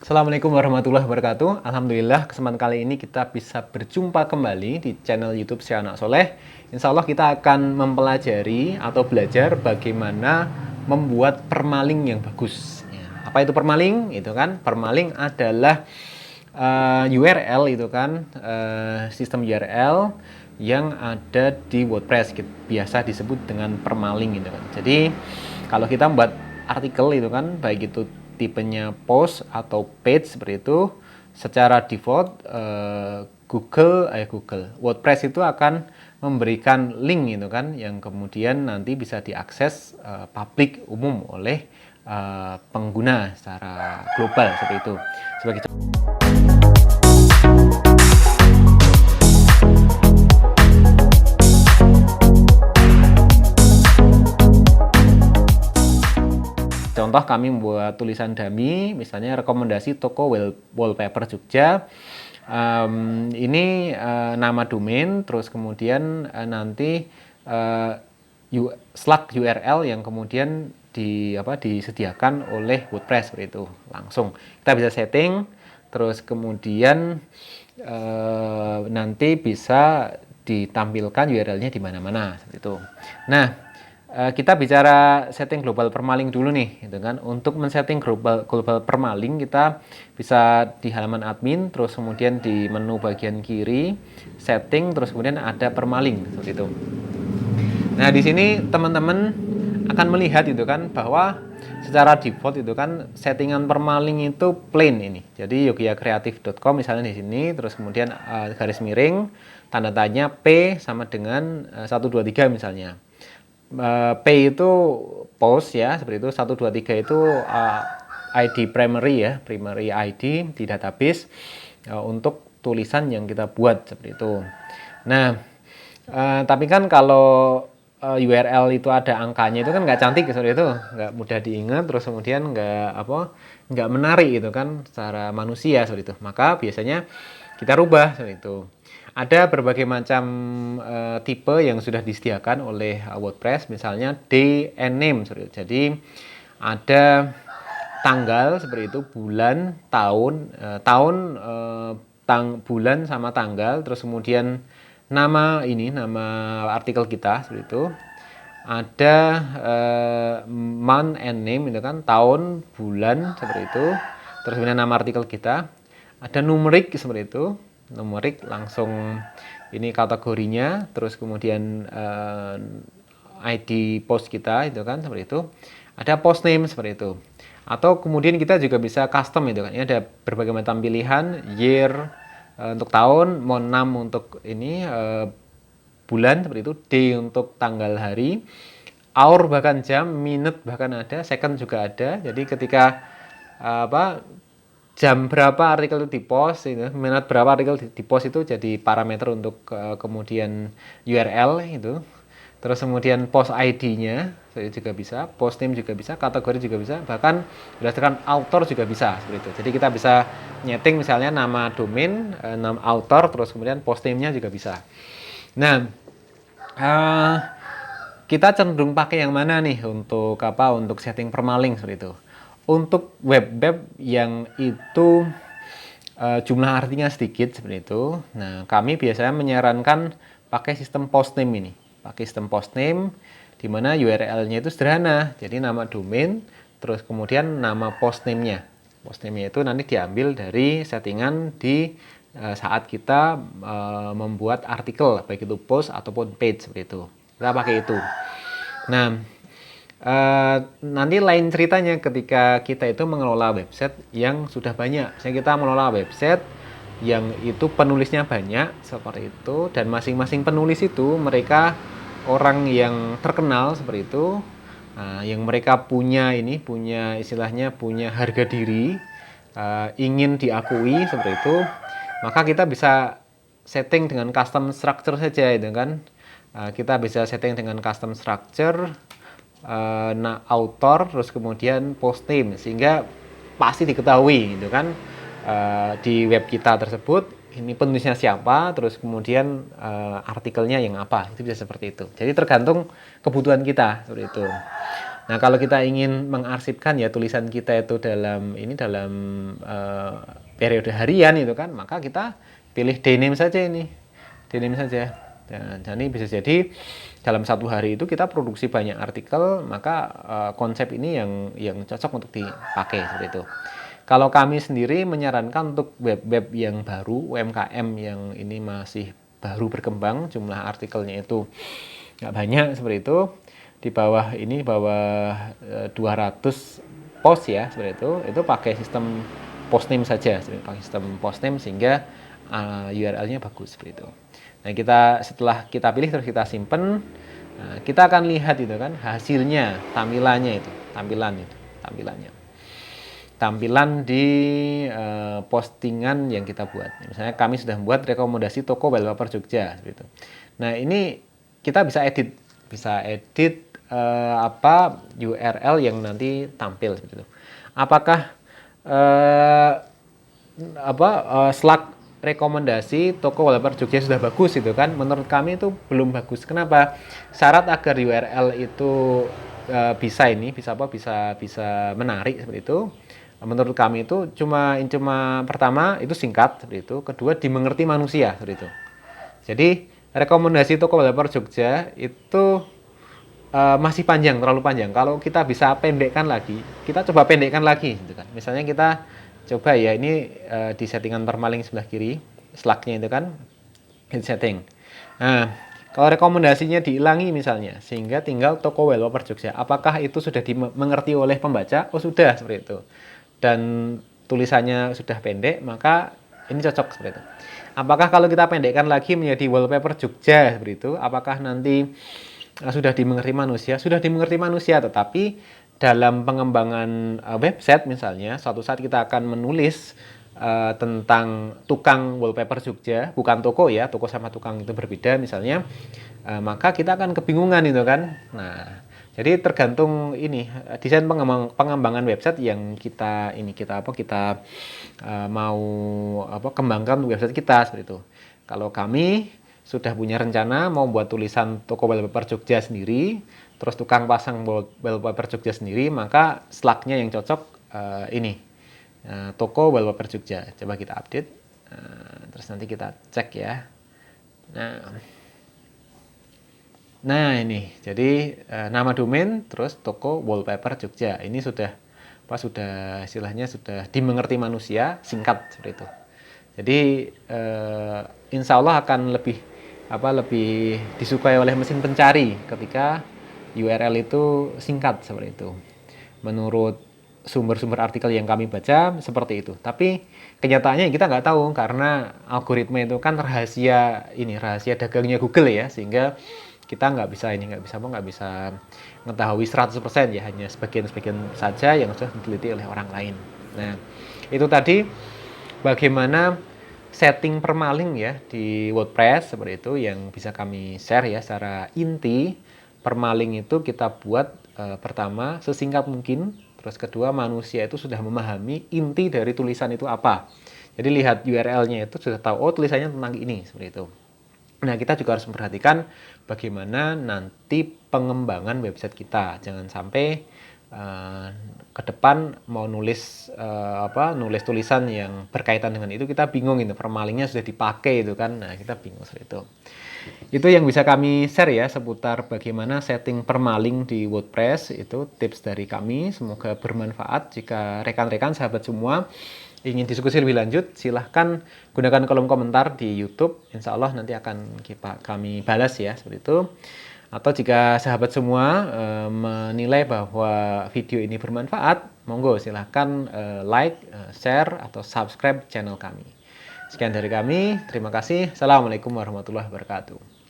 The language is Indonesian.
Assalamualaikum warahmatullahi wabarakatuh. Alhamdulillah kesempatan kali ini kita bisa berjumpa kembali di channel YouTube Si Anak Soleh. Insya Allah kita akan mempelajari atau belajar bagaimana membuat permaling yang bagus. Ya, apa itu permaling? Itu kan permaling adalah URL itu kan sistem URL yang ada di WordPress, biasa disebut dengan permaling gitu kan. Jadi kalau kita membuat artikel itu kan, baik itu tipenya post atau page seperti itu, secara default Google WordPress itu akan memberikan link itu kan, yang kemudian nanti bisa diakses publik umum oleh pengguna secara global seperti itu. Sebagai contoh, kami membuat tulisan dummy, misalnya rekomendasi toko wallpaper Jogja. Ini nama domain, terus kemudian nanti slug URL yang kemudian disediakan oleh WordPress seperti itu. Langsung kita bisa setting, terus kemudian nanti bisa ditampilkan URL-nya di mana-mana seperti itu. Nah, kita bicara setting global permaling dulu nih, gitu kan. Untuk men-setting global permaling, kita bisa di halaman admin, terus kemudian di menu bagian kiri setting, terus kemudian ada permaling seperti itu. Nah, di sini teman-teman akan melihat itu kan bahwa secara default itu kan settingan permaling itu plain ini. Jadi yogyakreatif.com misalnya di sini, terus kemudian garis miring tanda tanya P sama dengan 123 misalnya. P itu post ya, seperti itu. 123 itu ID primary ya, primary ID di database untuk tulisan yang kita buat seperti itu. Nah, tapi kan kalau URL itu ada angkanya itu kan nggak cantik seperti itu, nggak mudah diingat, terus kemudian nggak menarik gitu kan secara manusia seperti itu. Maka biasanya kita rubah seperti itu. Ada berbagai macam tipe yang sudah disediakan oleh WordPress, misalnya day and name. Jadi ada tanggal seperti itu, bulan, tahun, bulan sama tanggal, terus kemudian nama artikel kita seperti itu. Ada month and name itu kan, tahun, bulan seperti itu. Terus kemudian nama artikel kita. Ada numerik seperti itu. Numerik langsung ini kategorinya, terus kemudian ID post kita itu kan seperti itu. Ada post name seperti itu. Atau kemudian kita juga bisa custom itu kan. Ini ada berbagai macam pilihan, year untuk tahun, month untuk ini bulan seperti itu, day untuk tanggal hari, hour bahkan jam, minute bahkan ada, second juga ada. Jadi ketika jam berapa artikel itu dipost, menit berapa artikel dipost itu jadi parameter untuk kemudian URL itu. Terus kemudian post ID-nya juga bisa, post name juga bisa, kategori juga bisa, bahkan berdasarkan author juga bisa seperti itu. Jadi kita bisa nyeting misalnya nama domain, nama author, terus kemudian post name-nya juga bisa. Nah, kita cenderung pakai yang mana nih untuk setting permaling seperti itu? Untuk web yang itu jumlah artinya sedikit seperti itu, nah kami biasanya menyarankan pakai sistem post name ini. Pakai sistem post name di mana URL-nya itu sederhana. Jadi nama domain, terus kemudian nama post name-nya. Post name-nya itu nanti diambil dari settingan di saat kita membuat artikel, baik itu post ataupun page seperti itu. Kita pakai itu. Nah, nanti lain ceritanya ketika kita itu mengelola website yang sudah banyak. Misalnya kita mengelola website yang itu penulisnya banyak seperti itu, dan masing-masing penulis itu mereka orang yang terkenal seperti itu, yang mereka punya istilahnya punya harga diri, ingin diakui seperti itu. Maka kita bisa setting dengan custom structure saja itu kan. Kita bisa setting dengan custom structure, author, terus kemudian post name, sehingga pasti diketahui gitu kan di web kita tersebut ini penulisnya siapa, terus kemudian artikelnya yang apa, itu bisa seperti itu. Jadi tergantung kebutuhan kita seperti itu. Nah, kalau kita ingin mengarsipkan ya tulisan kita itu dalam periode harian itu kan, maka kita pilih denim saja ini. Denim saja. Dan jadi bisa jadi dalam satu hari itu kita produksi banyak artikel, maka konsep ini yang cocok untuk dipakai seperti itu. Kalau kami sendiri menyarankan untuk web-web yang baru, UMKM yang ini masih baru berkembang, jumlah artikelnya itu nggak banyak seperti itu, di bawah 200 post ya seperti itu pakai sistem postname saja, pakai sistem postname sehingga URL-nya bagus seperti itu. Nah, setelah kita pilih terus kita simpen, kita akan lihat itu kan hasilnya, tampilannya tampilan di postingan yang kita buat. Misalnya kami sudah membuat rekomendasi toko wallpaper Jogja gitu. Nah, ini kita bisa edit URL yang nanti tampil gitu. Apakah Slack rekomendasi toko wallpaper Jogja sudah bagus itu kan? Menurut kami itu belum bagus. Kenapa? Syarat agar URL itu bisa menarik seperti itu. Menurut kami itu cuma pertama itu singkat seperti itu, kedua dimengerti manusia seperti itu. Jadi rekomendasi toko wallpaper Jogja itu masih panjang, terlalu panjang. Kalau kita bisa pendekkan lagi, kita coba pendekkan lagi gitu kan. Misalnya kita coba ya ini di settingan permaling sebelah kiri, Slack-nya itu kan di setting. Nah, kalau rekomendasinya dihilangi misalnya, sehingga tinggal toko wallpaper Jogja. Apakah itu sudah dimengerti oleh pembaca? Oh sudah seperti itu. Dan tulisannya sudah pendek, maka ini cocok seperti itu. Apakah kalau kita pendekkan lagi menjadi wallpaper Jogja seperti itu, apakah nanti sudah dimengerti manusia? Sudah dimengerti manusia, tetapi dalam pengembangan website misalnya, suatu saat kita akan menulis tentang tukang wallpaper Jogja, bukan toko ya, toko sama tukang itu berbeda misalnya, maka kita akan kebingungan itu kan. Nah, jadi tergantung ini desain pengembangan website yang kita mau kembangkan website kita seperti itu. Kalau kami sudah punya rencana mau buat tulisan toko wallpaper Jogja sendiri, terus tukang pasang wallpaper Jogja sendiri, maka Slack-nya yang cocok toko wallpaper Jogja. Coba kita update, terus nanti kita cek ya. Nah ini, jadi nama domain, terus toko wallpaper Jogja. Ini sudah istilahnya sudah dimengerti manusia, singkat seperti itu. Jadi insya Allah akan lebih disukai oleh mesin pencari ketika URL itu singkat seperti itu. Menurut sumber-sumber artikel yang kami baca seperti itu. Tapi kenyataannya kita nggak tahu karena algoritma itu kan rahasia dagangnya Google ya, sehingga kita nggak bisa mengetahui 100% ya, hanya sebagian saja yang sudah diteliti oleh orang lain. Nah, itu tadi bagaimana setting permaling ya di WordPress seperti itu yang bisa kami share ya secara inti. Permaling itu kita buat pertama sesingkat mungkin, terus kedua manusia itu sudah memahami inti dari tulisan itu apa. Jadi lihat URL-nya itu sudah tahu, oh tulisannya tentang ini seperti itu. Nah, kita juga harus memperhatikan bagaimana nanti pengembangan website kita. Jangan sampai ke depan mau nulis tulisan yang berkaitan dengan itu kita bingung itu, permalingnya sudah dipakai itu kan. Nah, kita bingung seperti itu. Itu yang bisa kami share ya seputar bagaimana setting permaling di WordPress. Itu tips dari kami, semoga bermanfaat. Jika rekan-rekan sahabat semua ingin diskusi lebih lanjut, silahkan gunakan kolom komentar di YouTube. Insya Allah nanti akan kami balas ya, seperti itu. Atau jika sahabat semua menilai bahwa video ini bermanfaat, monggo silahkan like, share, atau subscribe channel kami. Sekian dari kami, terima kasih. Assalamualaikum warahmatullahi wabarakatuh.